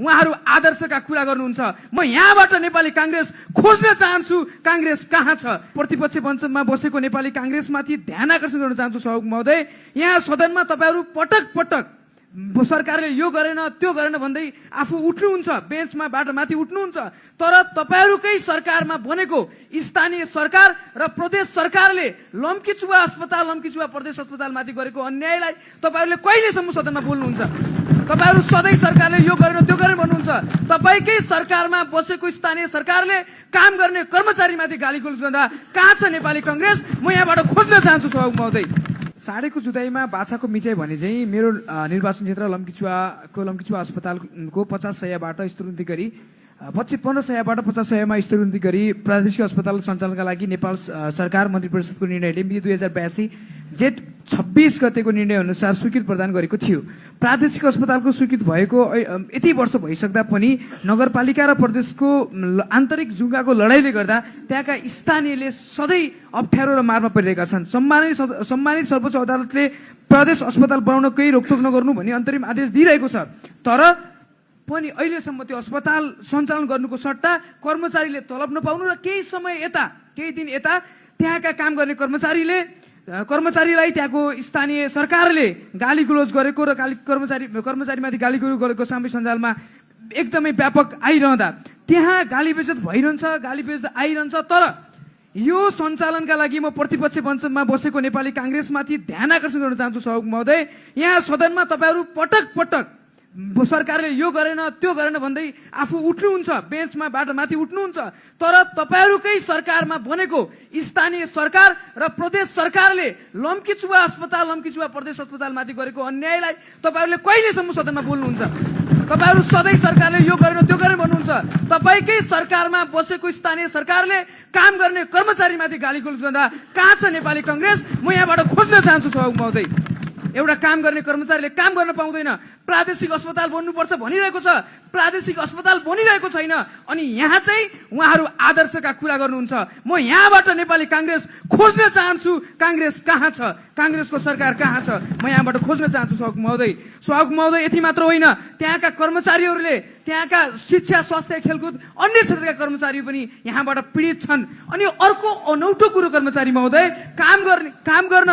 उहाँहरू आदर्शका कुरा गर्नुहुन्छ। म यहाँबाट नेपाली कांग्रेस खोज्न चाहन्छु कांग्रेस कहाँ छ। प्रतिपक्ष मञ्चमा बसेको नेपाली कांग्रेसमाथि ध्यान आकर्षण गर्न चाहन्छु सभामुख महोदय। यहाँ सदनमा तपाईहरु पटक पटक सरकारले यो गरेन त्यो गरेन भन्दै आफू उठ्नुहुन्छ, बेन्चमा बाट माथि उठ्नुहुन्छ, तर तपाईहरुकै सरकारमा बनेको स्थानीय सरकार र प्रदेश सरकारले लम्कीचुवा अस्पताल, लम्कीचुवा प्रदेश अस्पतालमाथि गरेको अन्यायलाई तपाईहरुले कहिलेसम्म सदनमा बोल्नुहुन्छ? तपाईहरु सधैँ सरकारले यो गरेन त्यो गरेन भन्नुहुन्छ। तपाईकै सरकारमा बसेको स्थानीय सरकारले काम गर्ने कर्मचारीमाथि गालीगोलज गर्दा कहाँ छ नेपाली कांग्रेस? म यहाँबाट खोज्न चाहन्छु सभामुख महोदय। साँढेको जुदाईमा बाछाको मिचाइ भने चाहिँ मेरो निर्वाचन क्षेत्र लम्कीचुवा अस्पतालको 50 सयबाट स्तरोन्नति गरी 15 सयबाट 50 सयमा स्तरोन्नति गरी प्रादेशिक अस्पताल सञ्चालनका लागि नेपाल सरकार मन्त्री परिषदको निर्णयले मिति 2082 जेठ 26 गतेको निर्णय अनुसार स्वीकृति प्रदान गरेको थियो। प्रादेशिक अस्पतालको स्वीकृति भएको यति वर्ष भइसक्दा पनि नगरपालिका र प्रदेशको आन्तरिक जुङ्गाको लडाईले गर्दा त्यहाँका स्थानीयले सधैँ अप्ठ्यारो र मारमा परिरहेका छन्। सम्मानित सर्वोच्च अदालतले प्रदेश अस्पताल बनाउनकै रोकटोक नगर्नु भनी अन्तरिम आदेश दिइरहेको छ, तर पनि अहिलेसम्म त्यो अस्पताल सञ्चालन गर्नुको सट्टा कर्मचारीले तलब नपाउनु र केही दिन यता त्यहाँका काम गर्ने कर्मचारीलाई त्यहाँको स्थानीय सरकारले गालीगुलोज गरेको र कर्मचारीमाथि गालीगुलोज गरेको सामाजिक सञ्जालमा एकदमै व्यापक आइरहँदा त्यहाँ गाली बेइज्जत भइरहन्छ, तर यो सञ्चालनका लागि म प्रतिपक्ष मञ्चमा बसेको नेपाली कांग्रेसमाथि ध्यान आकर्षण गर्न चाहन्छु सभामुख महोदय। यहाँ सदनमा तपाईहरु पटक पटक सरकारले यो गरेन त्यो गरेन भन्दै आफू उठ्नुहुन्छ, बेन्चमा बाट माथि उठ्नुहुन्छ, तर तपाईहरुकै सरकारमा बनेको स्थानीय सरकार र प्रदेश सरकारले लम्कीचुवा अस्पताल, लम्कीचुवा प्रदेश अस्पतालमाथि गरेको अन्यायलाई तपाईहरुले कहिलेसम्म सदनमा बोल्नुहुन्छ? तपाईहरु सधैँ सरकारले यो गरेन त्यो गरेन भन्नुहुन्छ। तपाईकै सरकारमा बसेको स्थानीय सरकारले काम गर्ने कर्मचारीमाथि गालीगोलज गर्दा कहाँ छ नेपाली कांग्रेस? म यहाँबाट खोज्न चाहन्छु सभामुख महोदय। एउटा काम गर्ने कर्मचारीले काम गर्न पाउँदैन, प्रादेशिक अस्पताल बन्नुपर्छ भनिरहेको छ, प्रादेशिक अस्पताल बनिरहेको छैन, अनि यहाँ चाहिँ उहाँहरू आदर्शका कुरा गर्नुहुन्छ। म यहाँबाट नेपाली कांग्रेस खोज्न चाहन्छु कांग्रेस कहाँ छ, कांग्रेसको सरकार कहाँ छ, म यहाँबाट खोज्न चाहन्छु सभामुख महोदय। यति मात्र होइन, त्यहाँका कर्मचारीहरूले, त्यहाँका शिक्षा, स्वास्थ्य, खेलकुद अन्य क्षेत्रका कर्मचारी पनि यहाँबाट पीडित छन्। अनि अर्को अनौठो कुरो कर्मचारी महोदय, काम गर्न